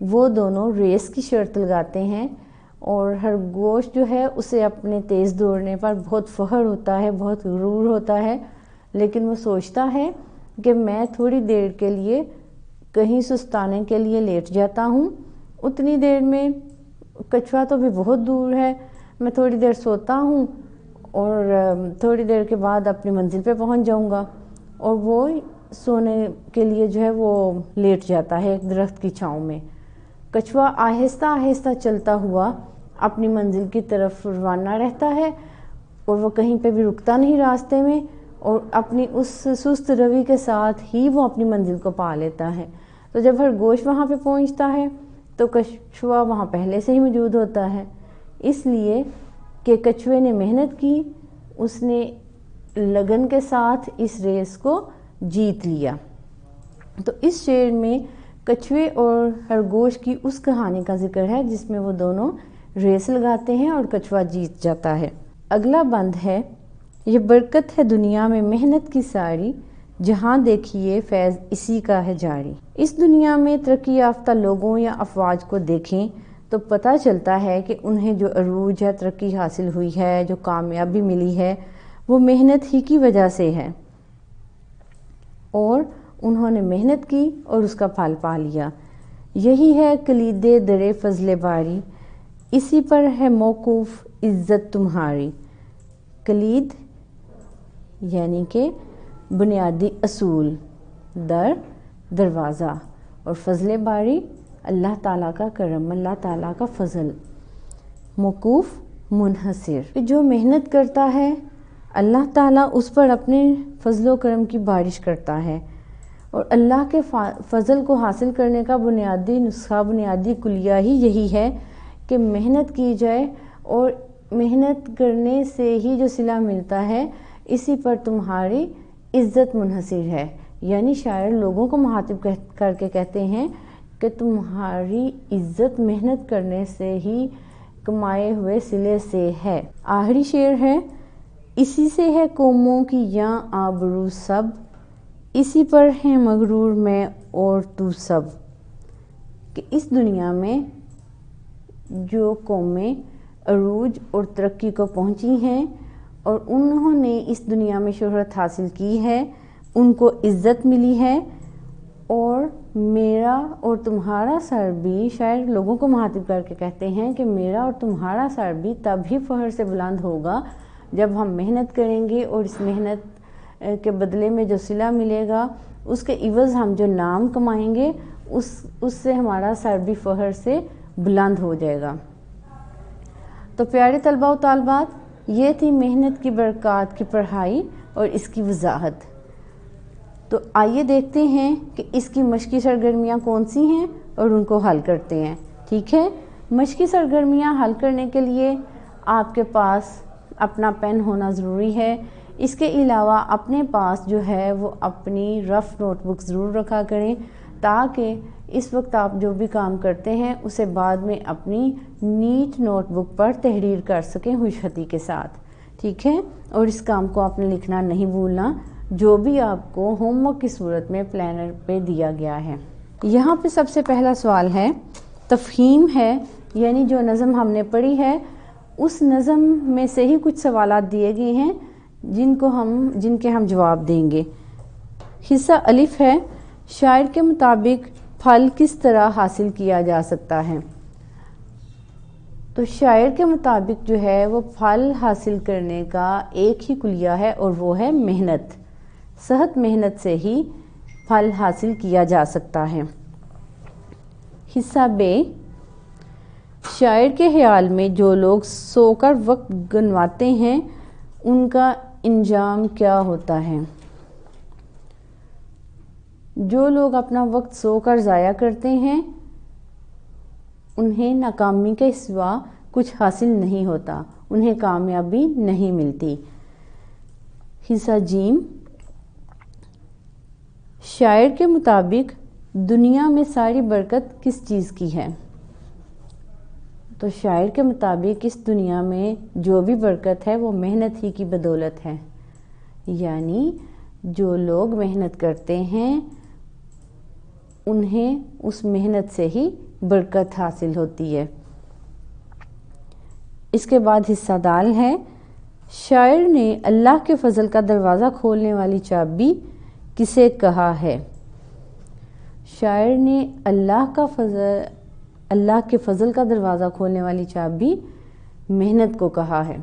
وہ دونوں ریس کی شرط لگاتے ہیں اور خرگوش جو ہے اسے اپنے تیز دوڑنے پر بہت فخر ہوتا ہے، بہت غرور ہوتا ہے، لیکن وہ سوچتا ہے کہ میں تھوڑی دیر کے لیے کہیں سستانے کے لیے لیٹ جاتا ہوں، اتنی دیر میں کچھوا تو بھی بہت دور ہے، میں تھوڑی دیر سوتا ہوں اور تھوڑی دیر کے بعد اپنی منزل پہ پہنچ جاؤں گا، اور وہ سونے کے لیے جو ہے وہ لیٹ جاتا ہے ایک درخت کی چھاؤں میں۔ کچھوا آہستہ آہستہ چلتا ہوا اپنی منزل کی طرف روانہ رہتا ہے اور وہ کہیں پہ بھی رکتا نہیں راستے میں، اور اپنی اس سست روی کے ساتھ ہی وہ اپنی منزل کو پا لیتا ہے۔ تو جب خرگوش وہاں پہ پہنچتا ہے تو کچھوا وہاں پہلے سے ہی موجود ہوتا ہے، اس لیے کہ کچھوے نے محنت کی، اس نے لگن کے ساتھ اس ریس کو جیت لیا۔ تو اس شعر میں کچھوے اور خرگوش کی اس کہانی کا ذکر ہے جس میں وہ دونوں ریس لگاتے ہیں اور کچھوا جیت جاتا ہے۔ اگلا بند ہے، یہ برکت ہے دنیا میں محنت کی ساری، جہاں دیکھیے فیض اسی کا ہے جاری۔ اس دنیا میں ترقی یافتہ لوگوں یا افواج کو دیکھیں تو پتہ چلتا ہے کہ انہیں جو عروج یا ترقی حاصل ہوئی ہے، جو کامیابی ملی ہے، وہ محنت ہی کی وجہ سے ہے، اور انہوں نے محنت کی اور اس کا پھل پا لیا۔ یہی ہے کلید در فضل باری، اسی پر ہے موقوف عزت تمہاری۔ کلید یعنی کہ بنیادی اصول، در دروازہ، اور فضل باری اللہ تعالیٰ کا کرم، اللہ تعالیٰ کا فضل۔ موقوف منحصر، جو محنت کرتا ہے اللہ تعالیٰ اس پر اپنے فضل و کرم کی بارش کرتا ہے، اور اللہ کے فضل کو حاصل کرنے کا بنیادی نسخہ، بنیادی کلیہ ہی یہی ہے کہ محنت کی جائے، اور محنت کرنے سے ہی جو صلہ ملتا ہے اسی پر تمہاری عزت منحصر ہے۔ یعنی شاعر لوگوں کو مخاطب کر کے کہتے ہیں کہ تمہاری عزت محنت کرنے سے ہی کمائے ہوئے صلے سے ہے۔ آخری شعر ہے، اسی سے ہے قوموں کی یاں آبرو سب، اسی پر ہیں مغرور میں اور تو سب۔ کہ اس دنیا میں جو قومیں عروج اور ترقی کو پہنچی ہیں اور انہوں نے اس دنیا میں شہرت حاصل کی ہے، ان کو عزت ملی ہے، اور میرا اور تمہارا سر بھی، شاعر لوگوں کو مخاطب کر کے کہتے ہیں کہ میرا اور تمہارا سر بھی تب ہی فخر سے بلند ہوگا جب ہم محنت کریں گے، اور اس محنت کے بدلے میں جو صلہ ملے گا، اس کے عوض ہم جو نام کمائیں گے، اس سے ہمارا سر بھی فخر سے بلند ہو جائے گا۔ تو پیارے طلباء و طالبات، یہ تھی محنت کی برکات کی پڑھائی اور اس کی وضاحت۔ تو آئیے دیکھتے ہیں کہ اس کی مشقی سرگرمیاں کون سی ہیں اور ان کو حل کرتے ہیں۔ ٹھیک ہے، مشقی سرگرمیاں حل کرنے کے لیے آپ کے پاس اپنا پین ہونا ضروری ہے۔ اس کے علاوہ اپنے پاس جو ہے وہ اپنی رف نوٹ بک ضرور رکھا کریں، تاکہ اس وقت آپ جو بھی کام کرتے ہیں اسے بعد میں اپنی نیٹ نوٹ بک پر تحریر کر سکیں ہوش خطی کے ساتھ۔ ٹھیک ہے، اور اس کام کو آپ نے لکھنا نہیں بھولنا، جو بھی آپ کو ہوم ورک کی صورت میں پلانر پہ دیا گیا ہے۔ یہاں پہ سب سے پہلا سوال ہے، تفہیم ہے، یعنی جو نظم ہم نے پڑھی ہے اس نظم میں سے ہی کچھ سوالات دیے گئے ہیں جن کے ہم جواب دیں گے۔ حصہ الف ہے، شاعر کے مطابق پھل کس طرح حاصل کیا جا سکتا ہے؟ تو شاعر کے مطابق جو ہے وہ پھل حاصل کرنے کا ایک ہی کلیہ ہے، اور وہ ہے محنت۔ سخت محنت سے ہی پھل حاصل کیا جا سکتا ہے۔ حصہ ب، شاعر کے خیال میں جو لوگ سو کر وقت گنواتے ہیں ان کا انجام کیا ہوتا ہے؟ جو لوگ اپنا وقت سو کر ضائع کرتے ہیں انہیں ناکامی کے سوا کچھ حاصل نہیں ہوتا، انہیں کامیابی نہیں ملتی۔ حصہ ج، شاعر کے مطابق دنیا میں ساری برکت کس چیز کی ہے؟ تو شاعر کے مطابق اس دنیا میں جو بھی برکت ہے وہ محنت ہی کی بدولت ہے، یعنی جو لوگ محنت کرتے ہیں انہیں اس محنت سے ہی برکت حاصل ہوتی ہے۔ اس کے بعد حصہ دال ہے، شاعر نے اللہ کے فضل کا دروازہ کھولنے والی چابی کسے کہا ہے؟ شاعر نے اللہ کے فضل کا دروازہ کھولنے والی چابی محنت کو کہا ہے۔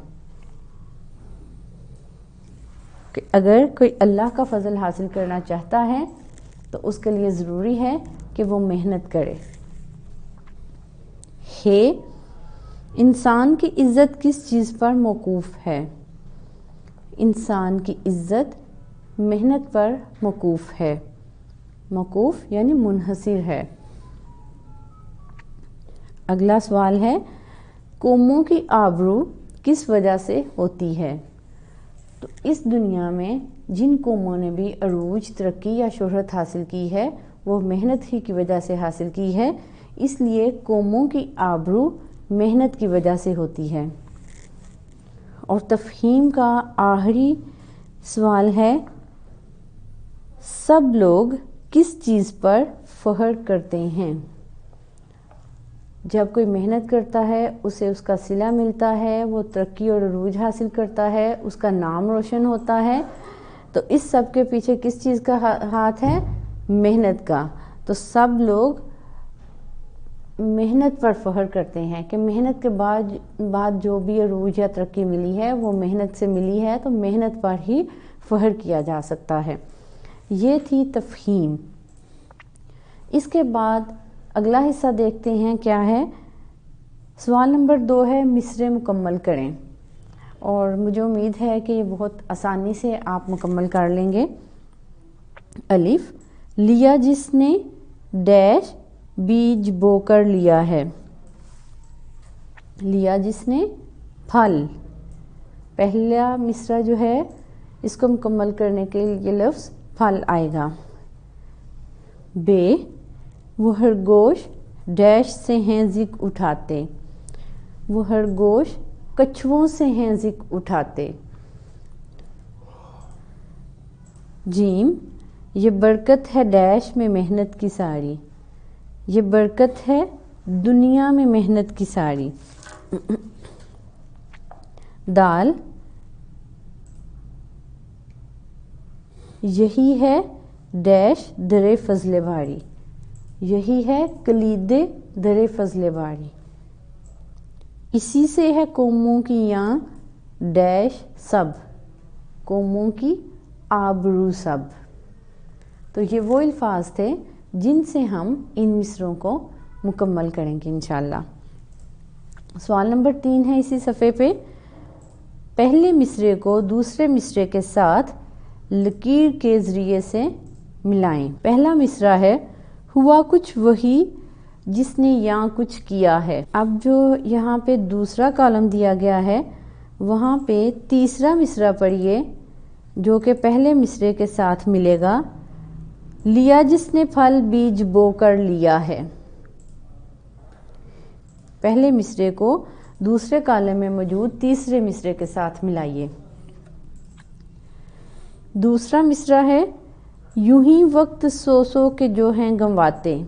کہ اگر کوئی اللہ کا فضل حاصل کرنا چاہتا ہے تو اس کے لیے ضروری ہے کہ وہ محنت کرے۔ ہے، انسان کی عزت کس چیز پر موقوف ہے؟ انسان کی عزت محنت پر موقوف ہے۔ موقوف یعنی منحصر ہے۔ اگلا سوال ہے، قوموں کی آبرو کس وجہ سے ہوتی ہے؟ تو اس دنیا میں جن قوموں نے بھی عروج، ترقی یا شہرت حاصل کی ہے وہ محنت ہی کی وجہ سے حاصل کی ہے، اس لیے قوموں کی آبرو محنت کی وجہ سے ہوتی ہے۔ اور تفہیم کا آخری سوال ہے، سب لوگ کس چیز پر فخر کرتے ہیں؟ جب کوئی محنت کرتا ہے اسے اس کا صلہ ملتا ہے، وہ ترقی اور عروج حاصل کرتا ہے، اس کا نام روشن ہوتا ہے، تو اس سب کے پیچھے کس چیز کا ہاتھ ہے؟ محنت کا۔ تو سب لوگ محنت پر فخر کرتے ہیں کہ محنت کے بعد جو بھی عروج یا ترقی ملی ہے وہ محنت سے ملی ہے، تو محنت پر ہی فخر کیا جا سکتا ہے۔ یہ تھی تفہیم۔ اس کے بعد اگلا حصہ دیکھتے ہیں کیا ہے۔ سوال نمبر 2 ہے، مصرعے مکمل کریں، اور مجھے امید ہے کہ یہ بہت آسانی سے آپ مکمل کر لیں گے۔ الف، لیا جس نے ڈیش بیج بو کر لیا ہے۔ لیا جس نے پھل، پہلا مصرعہ جو ہے اس کو مکمل کرنے کے لیے لفظ پھل آئے گا۔ بے، وہ خرگوش ڈیش سے ہیں ذک اٹھاتے، وہ خرگوش کچھووں سے ہیں ذک اٹھاتے۔ جیم، یہ برکت ہے ڈیش میں محنت کی ساری، یہ برکت ہے دنیا میں محنت کی ساری۔ دال، یہی ہے ڈیش در فضل باری، یہی ہے کلید در فضل باری۔ اسی سے ہے قوموں کی یاں ڈیش سب، قوموں کی آبرو سب۔ تو یہ وہ الفاظ تھے جن سے ہم ان مصرعوں کو مکمل کریں گے انشاءاللہ۔ سوال نمبر 3 ہے اسی صفحے پہ، پہلے مصرعے کو دوسرے مصرعے کے ساتھ لکیر کے ذریعے سے ملائیں۔ پہلا مصرعہ ہے، ہوا کچھ وہی جس نے یہاں کچھ کیا ہے۔ اب جو یہاں پہ دوسرا کالم دیا گیا ہے وہاں پہ تیسرا مصرعہ پڑھیے جو کہ پہلے مصرعے کے ساتھ ملے گا، لیا جس نے پھل بیج بو کر لیا ہے۔ پہلے مصرعے کو دوسرے کالم میں موجود تیسرے مصرعے کے ساتھ ملائیے۔ دوسرا مصرعہ ہے، یوں ہی وقت سو سو کے جو ہیں گنواتے۔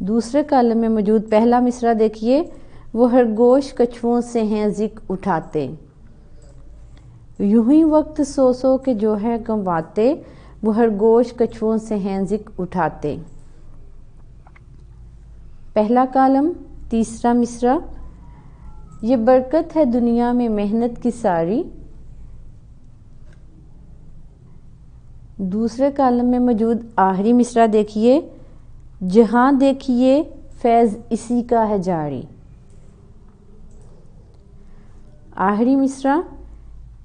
دوسرے کالم میں موجود پہلا مصرعہ دیکھیے، وہ خرگوش کچھووں سے ہیں ذک اٹھاتے۔ یوں ہی وقت سو سو کے جو ہے گنواتے، وہ خرگوش کچھووں سے ہیں ذک اٹھاتے۔ پہلا کالم تیسرا مصرعہ، یہ برکت ہے دنیا میں محنت کی ساری۔ دوسرے کالم میں موجود آخری مصرعہ دیکھیے، جہاں دیکھیے فیض اسی کا ہے جاری۔ آخری مصرعہ،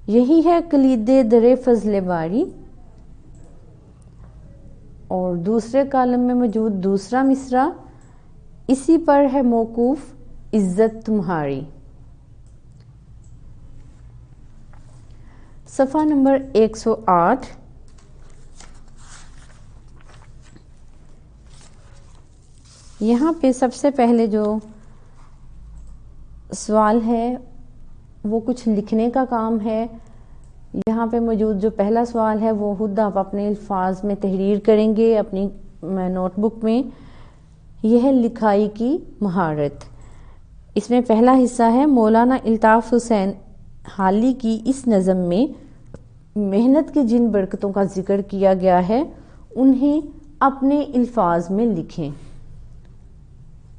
یہی ہے کلید در فضل باری۔ اور دوسرے کالم میں موجود دوسرا مصرعہ، اسی پر ہے موقوف عزت تمہاری۔ صفحہ نمبر 108، یہاں پہ سب سے پہلے جو سوال ہے وہ کچھ لکھنے کا کام ہے۔ یہاں پہ موجود جو پہلا سوال ہے وہ خود آپ اپنے الفاظ میں تحریر کریں گے، اپنی نوٹ بک میں، یہ ہے لکھائی کی مہارت۔ اس میں پہلا حصہ ہے مولانا الطاف حسین حالی کی اس نظم میں محنت کی جن برکتوں کا ذکر کیا گیا ہے انہیں اپنے الفاظ میں لکھیں۔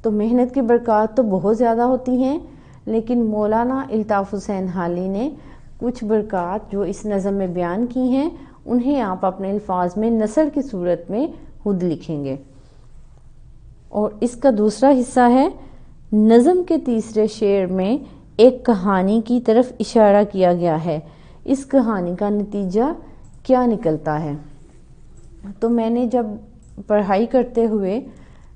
تو محنت کی برکات تو بہت زیادہ ہوتی ہیں، لیکن مولانا الطاف حسین حالی نے کچھ برکات جو اس نظم میں بیان کی ہیں انہیں آپ اپنے الفاظ میں نثر کی صورت میں خود لکھیں گے۔ اور اس کا دوسرا حصہ ہے نظم کے تیسرے شعر میں ایک کہانی کی طرف اشارہ کیا گیا ہے، اس کہانی کا نتیجہ کیا نکلتا ہے۔ تو میں نے جب پڑھائی کرتے ہوئے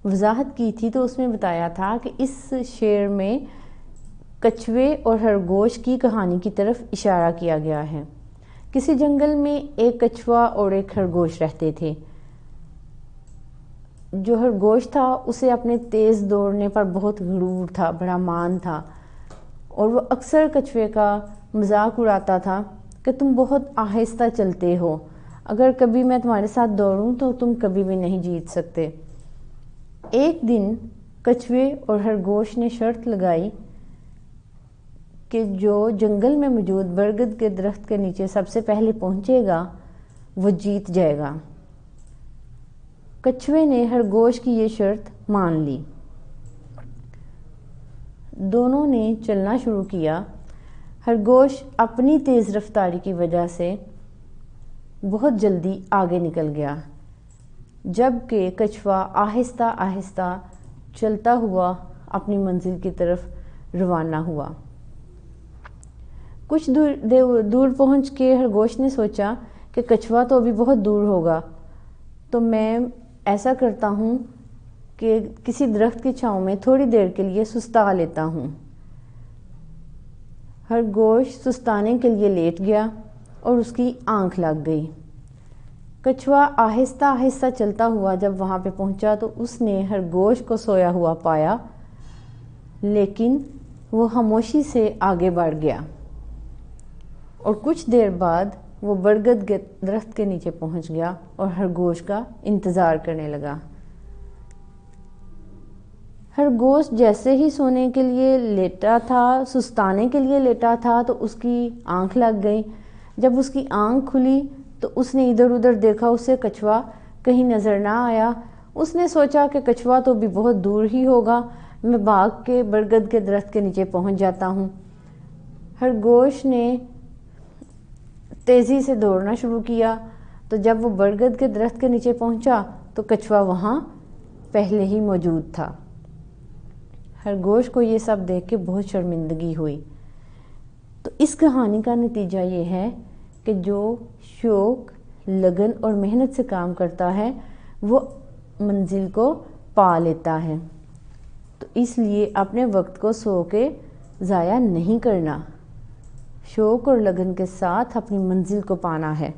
وضاحت کی تھی تو اس میں بتایا تھا کہ اس شعر میں کچھوے اور خرگوش کی کہانی کی طرف اشارہ کیا گیا ہے۔ کسی جنگل میں ایک کچھوا اور ایک خرگوش رہتے تھے۔ جو خرگوش تھا اسے اپنے تیز دوڑنے پر بہت غرور تھا، بڑا مان تھا، اور وہ اکثر کچھوے کا مذاق اڑاتا تھا کہ تم بہت آہستہ چلتے ہو، اگر کبھی میں تمہارے ساتھ دوڑوں تو تم کبھی بھی نہیں جیت سکتے۔ ایک دن کچھوے اور خرگوش نے شرط لگائی کہ جو جنگل میں موجود برگد کے درخت کے نیچے سب سے پہلے پہنچے گا وہ جیت جائے گا۔ کچھوے نے خرگوش کی یہ شرط مان لی۔ دونوں نے چلنا شروع کیا۔ خرگوش اپنی تیز رفتاری کی وجہ سے بہت جلدی آگے نکل گیا، جبکہ کچھوا آہستہ آہستہ چلتا ہوا اپنی منزل کی طرف روانہ ہوا۔ کچھ دور پہنچ کے خرگوش نے سوچا کہ کچھوا تو ابھی بہت دور ہوگا، تو میں ایسا کرتا ہوں کہ کسی درخت کی چھاؤں میں تھوڑی دیر کے لیے سستا لیتا ہوں۔ خرگوش سستانے کے لیے لیٹ گیا اور اس کی آنکھ لگ گئی۔ کچھوا آہستہ آہستہ چلتا ہوا جب وہاں پہ پہنچا تو اس نے خرگوش کو سویا ہوا پایا، لیکن وہ خاموشی سے آگے بڑھ گیا اور کچھ دیر بعد وہ برگد کے درخت کے نیچے پہنچ گیا اور خرگوش کا انتظار کرنے لگا۔ خرگوش جیسے ہی سونے کے لیے لیٹا تھا، سستانے کے لیے لیٹا تھا تو اس کی آنکھ لگ گئی۔ جب اس کی آنکھ کھلی تو اس نے ادھر ادھر دیکھا، اسے کچھوا کہیں نظر نہ آیا۔ اس نے سوچا کہ کچھوا تو بھی بہت دور ہی ہوگا، میں بھاگ کے برگد کے درخت کے نیچے پہنچ جاتا ہوں۔ خرگوش نے تیزی سے دوڑنا شروع کیا، تو جب وہ برگد کے درخت کے نیچے پہنچا تو کچھوا وہاں پہلے ہی موجود تھا۔ خرگوش کو یہ سب دیکھ کے بہت شرمندگی ہوئی۔ تو اس کہانی کا نتیجہ یہ ہے کہ جو شوق، لگن اور محنت سے کام کرتا ہے وہ منزل کو پا لیتا ہے۔ تو اس لیے اپنے وقت کو سو کے ضائع نہیں کرنا، شوق اور لگن کے ساتھ اپنی منزل کو پانا ہے۔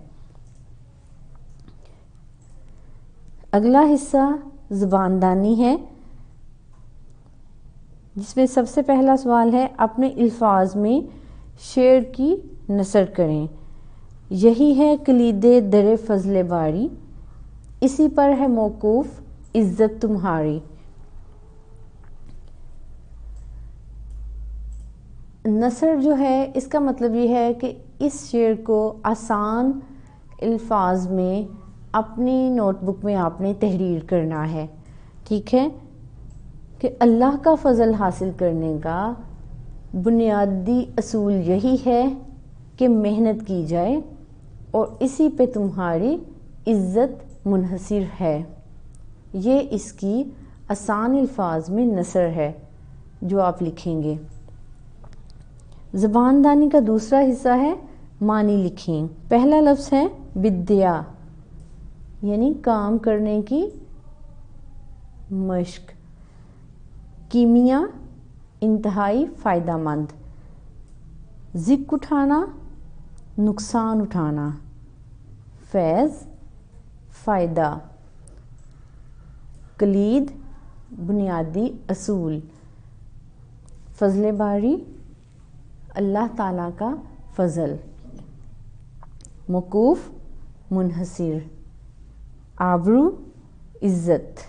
اگلا حصہ زبان دانی ہے، جس میں سب سے پہلا سوال ہے اپنے الفاظ میں شعر کی نثر کریں۔ یہی ہے کلید در فضل باری، اسی پر ہے موقوف عزت تمہاری۔ نثر جو ہے اس کا مطلب یہ ہے کہ اس شعر کو آسان الفاظ میں اپنی نوٹ بک میں آپ نے تحریر کرنا ہے، ٹھیک ہے؟ کہ اللہ کا فضل حاصل کرنے کا بنیادی اصول یہی ہے کہ محنت کی جائے اور اسی پہ تمہاری عزت منحصر ہے۔ یہ اس کی آسان الفاظ میں نثر ہے جو آپ لکھیں گے۔ زبان دانی کا دوسرا حصہ ہے معنی لکھیں۔ پہلا لفظ ہے ودیا، یعنی کام کرنے کی مشق۔ کیمیا، انتہائی فائدہ مند۔ ذک اٹھانا، نقصان اٹھانا۔ فیض، فائدہ۔ کلید، بنیادی اصول۔ فضل باری، اللہ تعالیٰ کا فضل۔ موقوف، منحصر۔ آبرو، عزت۔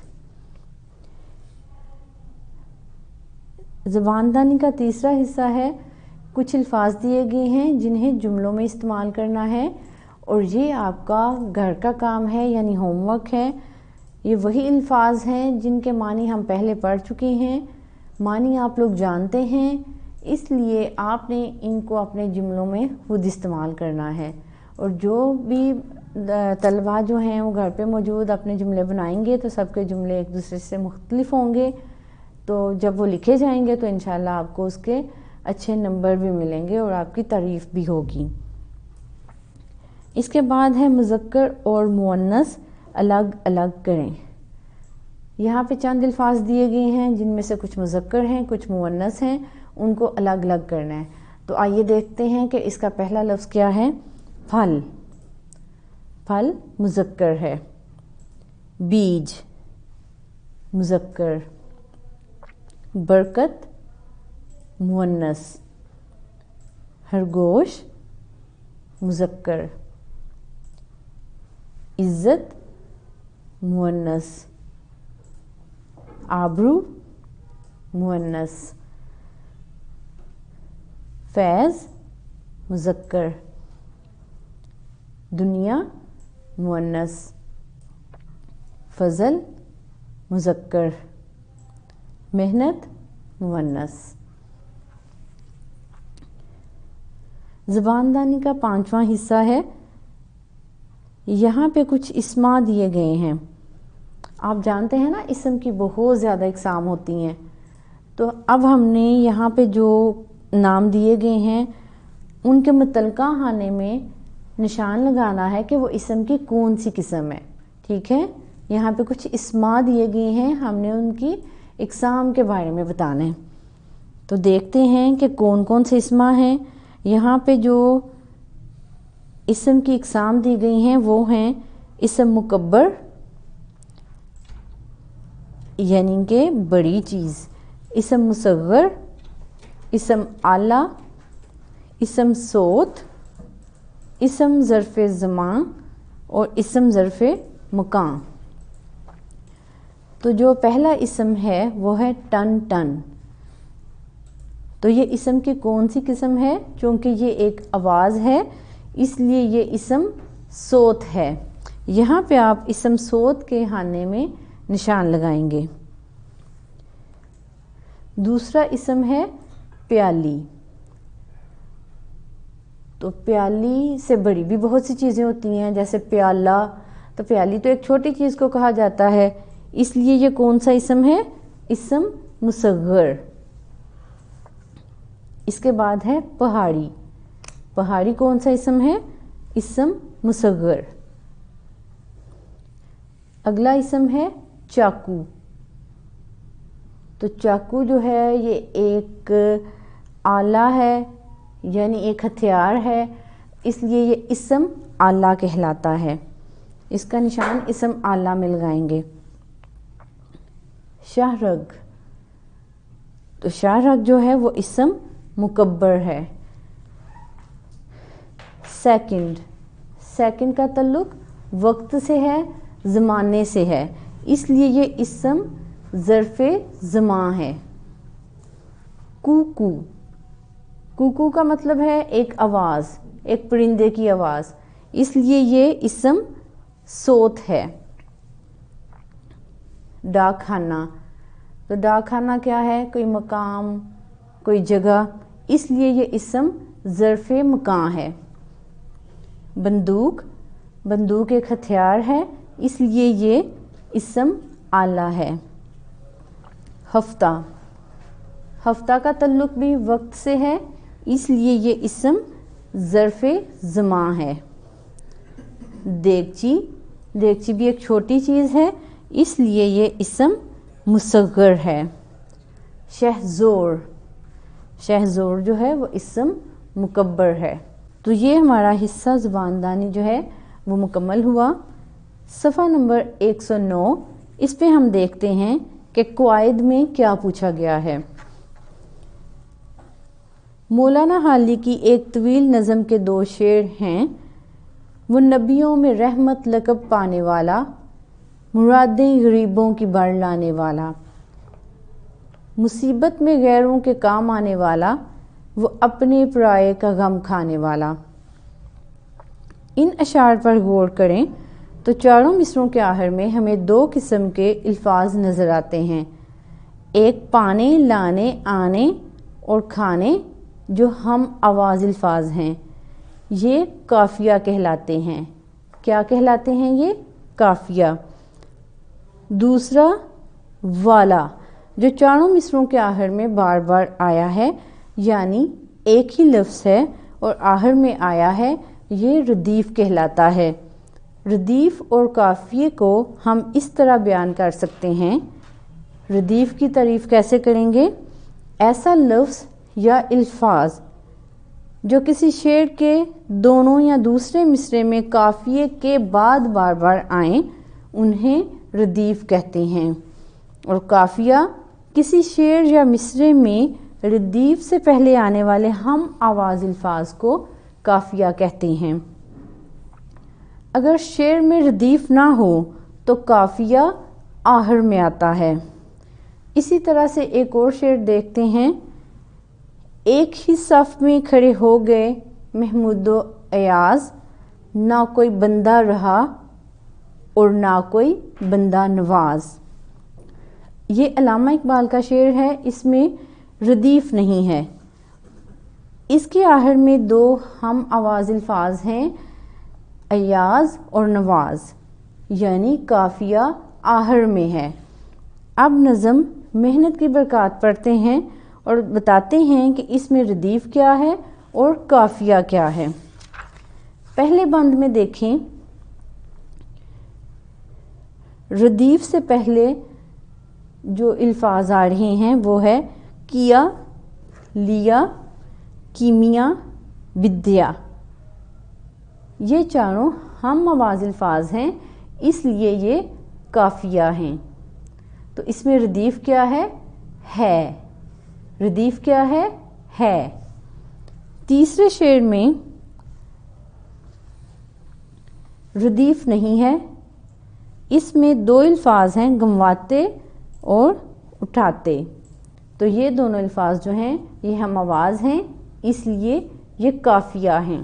زبان دانی کا تیسرا حصہ ہے، کچھ الفاظ دیے گئے ہیں جنہیں جملوں میں استعمال کرنا ہے، اور یہ آپ کا گھر کا کام ہے، یعنی ہوم ورک ہے۔ یہ وہی الفاظ ہیں جن کے معنی ہم پہلے پڑھ چکے ہیں، معنی آپ لوگ جانتے ہیں، اس لیے آپ نے ان کو اپنے جملوں میں خود استعمال کرنا ہے۔ اور جو بھی طلبہ جو ہیں وہ گھر پہ موجود اپنے جملے بنائیں گے تو سب کے جملے ایک دوسرے سے مختلف ہوں گے، تو جب وہ لکھے جائیں گے تو انشاءاللہ آپ کو اس کے اچھے نمبر بھی ملیں گے اور آپ کی تعریف بھی ہوگی۔ اس کے بعد ہے مذکر اور مؤنث الگ الگ کریں۔ یہاں پہ چند الفاظ دیے گئے ہیں جن میں سے کچھ مذکر ہیں، کچھ مؤنث ہیں، ان کو الگ الگ کرنا ہے۔ تو آئیے دیکھتے ہیں کہ اس کا پہلا لفظ کیا ہے۔ پھل، پھل مذکر ہے۔ بیج مذکر۔ برکت مؤنث۔ خرگوش مذکر۔ عزت مؤنث۔ آبرو مؤنث۔ فیض مذکر۔ دنیا مؤنث۔ فضل مذکر۔ محنت مؤنث۔ زبان دانی کا پانچواں حصہ ہے، یہاں پہ کچھ اسماء دیے گئے ہیں۔ آپ جانتے ہیں نا اسم کی بہت زیادہ اقسام ہوتی ہیں، تو اب ہم نے یہاں پہ جو نام دیے گئے ہیں ان کے متعلقہ خانے میں نشان لگانا ہے کہ وہ اسم کی کون سی قسم ہے، ٹھیک ہے۔ یہاں پہ کچھ اسماء دیے گئے ہیں، ہم نے ان کی اقسام کے بارے میں بتانا ہے۔ تو دیکھتے ہیں کہ کون کون سے اسماء ہیں۔ یہاں پہ جو اسم کی اقسام دی گئی ہیں وہ ہیں اسم مکبر، یعنی کہ بڑی چیز، اسم مصغر، اسم اعلیٰ، اسم صوت، اسم ظرف زمان اور اسم ظرف مکان۔ تو جو پہلا اسم ہے وہ ہے ٹن ٹن۔ تو یہ اسم کی کون سی قسم ہے؟ چونکہ یہ ایک آواز ہے اس لیے یہ اسم صوت ہے۔ یہاں پہ آپ اسم صوت کے خانے میں نشان لگائیں گے۔ دوسرا اسم ہے پیالی۔ تو پیالی سے بڑی بھی بہت سی چیزیں ہوتی ہیں، جیسے پیالہ، تو پیالی تو ایک چھوٹی چیز کو کہا جاتا ہے، اس لیے یہ کون سا اسم ہے؟ اسم مصغر۔ اس کے بعد ہے پہاڑی۔ پہاڑی کون سا اسم ہے؟ اسم مصغر۔ اگلا اسم ہے چاقو۔ تو چاقو جو ہے یہ ایک آلہ ہے، یعنی ایک ہتھیار ہے، اس لیے یہ اسم آلہ کہلاتا ہے۔ اس کا نشان اسم آلہ میں لگائیں گے۔ شاہرگ۔ تو شاہرگ جو ہے وہ اسم مکبر ہے۔ سیکنڈ۔ سیکنڈ کا تعلق وقت سے ہے، زمانے سے ہے، اس لیے یہ اسم ظرف زمان ہے۔ کوکو۔ کوکو کا مطلب ہے ایک آواز، ایک پرندے کی آواز، اس لیے یہ اسم صوت ہے۔ ڈاک خانہ۔ تو ڈاک خانہ کیا ہے؟ کوئی مقام، کوئی جگہ، اس لیے یہ اسم ظرف مکان ہے۔ بندوق۔ بندوق ایک ہتھیار ہے، اس لیے یہ اسم آلہ ہے۔ ہفتہ۔ ہفتہ کا تعلق بھی وقت سے ہے، اس لیے یہ اسم ظرف زمان ہے۔ دیگچی۔ دیگچی بھی ایک چھوٹی چیز ہے، اس لیے یہ اسم مصغر ہے۔ شہزور۔ شہزور جو ہے وہ اسم مکبر ہے۔ تو یہ ہمارا حصہ زبان دانی جو ہے وہ مکمل ہوا۔ صفحہ نمبر 109، اس پہ ہم دیکھتے ہیں کہ قواعد میں کیا پوچھا گیا ہے۔ مولانا حالی کی ایک طویل نظم کے 2 شعر ہیں۔ وہ نبیوں میں رحمت لقب پانے والا، مرادیں غریبوں کی بڑھ لانے والا، مصیبت میں غیروں کے کام آنے والا، وہ اپنے پرائے کا غم کھانے والا۔ ان اشعار پر غور کریں تو چاروں مصروں کے آخر میں ہمیں دو قسم کے الفاظ نظر آتے ہیں، ایک پانے، لانے، آنے اور کھانے جو ہم آواز الفاظ ہیں، یہ قافیہ کہلاتے ہیں۔ کیا کہلاتے ہیں یہ؟ قافیہ۔ دوسرا والا جو چاروں مصروں کے آخر میں بار بار آیا ہے، یعنی ایک ہی لفظ ہے اور آخر میں آیا ہے، یہ ردیف کہلاتا ہے۔ ردیف اور قافیے کو ہم اس طرح بیان کر سکتے ہیں۔ ردیف کی تعریف کیسے کریں گے؟ ایسا لفظ یا الفاظ جو کسی شعر کے دونوں یا دوسرے مصرے میں قافیے کے بعد بار بار آئیں، انہیں ردیف کہتے ہیں، اور قافیہ کسی شعر یا مصرے میں ردیف سے پہلے آنے والے ہم آواز الفاظ کو قافیہ کہتے ہیں۔ اگر شعر میں ردیف نہ ہو تو قافیہ آخر میں آتا ہے۔ اسی طرح سے ایک اور شعر دیکھتے ہیں۔ ایک ہی صف میں کھڑے ہو گئے محمود و ایاز، نہ کوئی بندہ رہا اور نہ کوئی بندہ نواز۔ یہ علامہ اقبال کا شعر ہے، اس میں ردیف نہیں ہے۔ اس کے آخر میں دو ہم آواز الفاظ ہیں، ایاز اور نواز، یعنی قافیہ آخر میں ہے۔ اب نظم محنت کی برکات پڑھتے ہیں اور بتاتے ہیں کہ اس میں ردیف کیا ہے اور قافیہ کیا ہے۔ پہلے بند میں دیکھیں، ردیف سے پہلے جو الفاظ آ رہے ہیں وہ ہے کیا، لیا، کیمیا، ودیا۔ یہ چاروں ہم آواز الفاظ ہیں، اس لیے یہ قافیہ ہیں۔ تو اس میں ردیف کیا ہے؟ ہے۔ ردیف کیا ہے؟ ہے۔ تیسرے شعر میں ردیف نہیں ہے، اس میں دو الفاظ ہیں، گنواتے اور اٹھاتے۔ تو یہ دونوں الفاظ جو ہیں یہ ہم آواز ہیں، اس لیے یہ قافیہ ہیں۔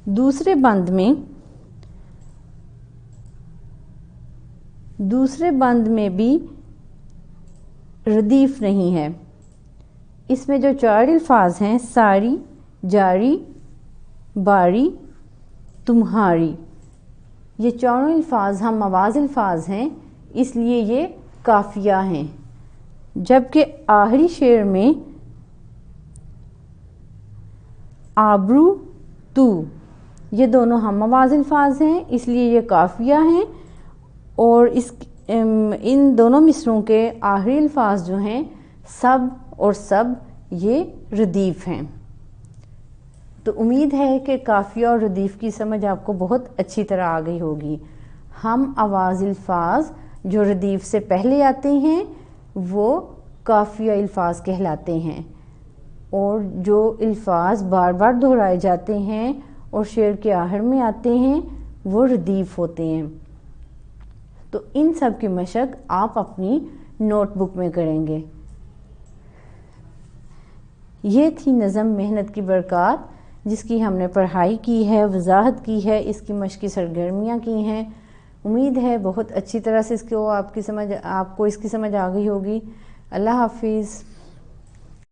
دوسرے بند میں بھی ردیف نہیں ہے۔ اس میں جو چار الفاظ ہیں، ساری، جاری، باری، تمہاری، یہ چاروں الفاظ ہم آواز الفاظ ہیں، اس لیے یہ قافیہ ہیں۔ جبکہ آخری شعر میں آبرو، تو، یہ دونوں ہم آواز الفاظ ہیں، اس لیے یہ قافیہ ہیں، اور ان دونوں مصروں کے آخری الفاظ جو ہیں سب اور سب، یہ ردیف ہیں۔ تو امید ہے کہ قافیہ اور ردیف کی سمجھ آپ کو بہت اچھی طرح آ گئی ہوگی۔ ہم آواز الفاظ جو ردیف سے پہلے آتے ہیں وہ قافیہ الفاظ کہلاتے ہیں، اور جو الفاظ بار بار دہرائے جاتے ہیں اور شعر کے آخر میں آتے ہیں وہ ردیف ہوتے ہیں۔ تو ان سب کی مشق آپ اپنی نوٹ بک میں کریں گے۔ یہ تھی نظم محنت کی برکات، جس کی ہم نے پڑھائی کی ہے، وضاحت کی ہے، اس کی مشقی سرگرمیاں کی ہیں۔ امید ہے بہت اچھی طرح سے آپ کو اس کی سمجھ آ گئی ہوگی۔ اللہ حافظ۔